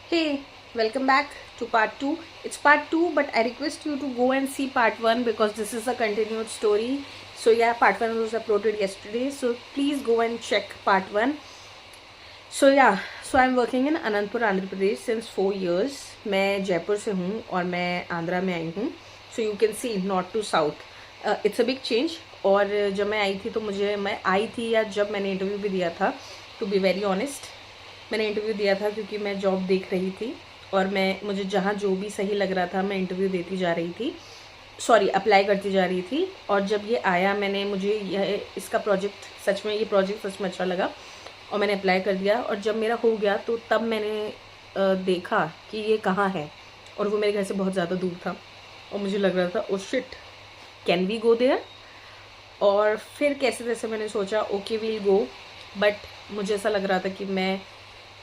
Hey, welcome back to part 2. It's part 2, but I request you to go and see part 1 because this is a continued story. So, yeah, part 1 was uploaded yesterday. So, please go and check part 1. So, yeah, so I'm working in Anandpur, Andhra Pradesh since 4 years. मैं जयपुर से हूँ और मैं आंध्रा में आई हूँ. So, you can see north to south. It's a big change. और जब मैं आई थी तो मैं आई थी या जब मैंने इंटरव्यू भी दिया था, टू बी वेरी ऑनेस्ट, मैंने इंटरव्यू दिया था क्योंकि मैं जॉब देख रही थी और मुझे जहाँ जो भी सही लग रहा था मैं इंटरव्यू देती जा रही थी, अप्लाई करती जा रही थी. और जब ये आया मुझे इसका प्रोजेक्ट सच में अच्छा लगा और मैंने अप्लाई कर दिया. और जब मेरा हो गया तो तब मैंने देखा कि ये कहाँ है और वो मेरे घर से बहुत ज़्यादा दूर था और मुझे लग रहा था oh shit, can we go there. और फिर कैसे तैसे मैंने सोचा ओके वील गो, बट मुझे ऐसा लग रहा था कि मैं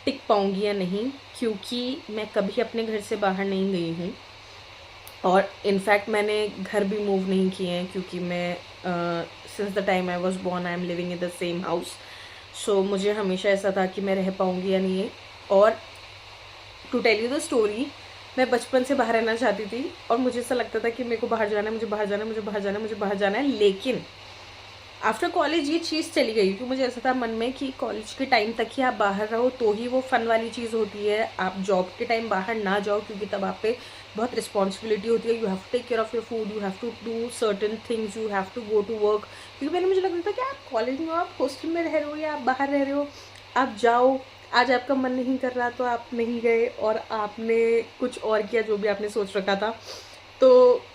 टिक पाऊँगी या नहीं, क्योंकि मैं कभी अपने घर से बाहर नहीं गई हूँ और इनफैक्ट मैंने घर भी मूव नहीं किए हैं क्योंकि मैं since the time I was born I am living in the same house. So मुझे हमेशा ऐसा था कि मैं रह पाऊँगी या नहीं. और to tell you the story, मैं बचपन से बाहर रहना चाहती थी और मुझे ऐसा लगता था कि मेरे को बाहर जाना है, मुझे बाहर जाना है, मुझे बाहर जाना है, मुझे बाहर जाना है. लेकिन आफ्टर कॉलेज ये चीज़ चली गई क्योंकि मुझे ऐसा था मन में कि कॉलेज के टाइम तक ही आप बाहर रहो तो ही वो फ़न वाली चीज़ होती है. आप जॉब के टाइम बाहर ना जाओ क्योंकि तब आप पे बहुत रिस्पॉन्सिबिलिटी होती है. You have to take care of your food, you have to do certain things, you have to go to work. क्योंकि पहले मुझे लगता था कि आप कॉलेज में हो, आप हॉस्टल में रह रहे हो या आप बाहर रह रहे हो, आप जाओ. आज आपका मन नहीं कर रहा तो आप नहीं गए और आपने कुछ और किया जो भी आपने सोच रखा था. तो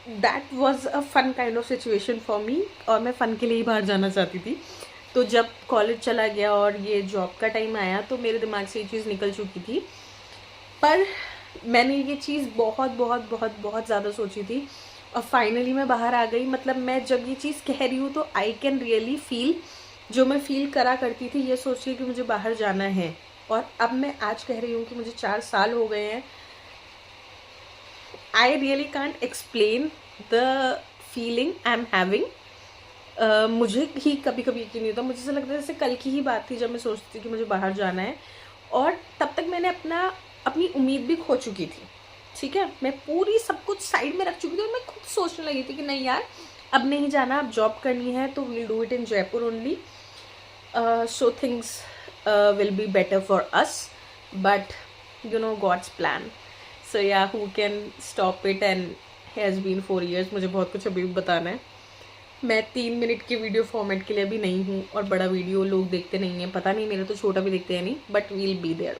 that was a fun kind of situation for me और मैं फ़न के लिए ही बाहर जाना चाहती थी. तो जब कॉलेज चला गया और ये जॉब का टाइम आया तो मेरे दिमाग से ये चीज़ निकल चुकी थी. पर मैंने ये चीज़ बहुत बहुत बहुत बहुत ज़्यादा सोची थी और फाइनली मैं बाहर आ गई. मतलब मैं जब ये चीज़ कह रही हूँ तो आई कैन रियली फील जो मैं फील करा करती थी ये सोच के कि मुझे बाहर जाना है. और अब मैं आज कह रही हूँ कि मुझे 4 साल हो गए हैं. I really can't explain the feeling I'm having. मुझे ही कभी कभी यकीन नहीं होता. मुझे ऐसा लगता है जैसे कल की ही बात थी जब मैं सोचती थी कि मुझे बाहर जाना है और तब तक मैंने अपनी उम्मीद भी खो चुकी थी. ठीक है, मैं पूरी सब कुछ साइड में रख चुकी थी और मैं खुद सोचने लगी थी कि नहीं यार अब नहीं जाना, अब जॉब करनी है तो we'll do it in Jaipur only. So things will be better for us, but you know God's plan. So yeah, who can stop it? And has been 4 years. मुझे बहुत कुछ अभी भी बताना है. मैं 3 मिनट के वीडियो फॉर्मेट के लिए अभी नहीं हूँ और बड़ा वीडियो लोग देखते नहीं हैं. पता नहीं, मेरे तो छोटा भी देखते हैं नहीं, बट वील बी देयर.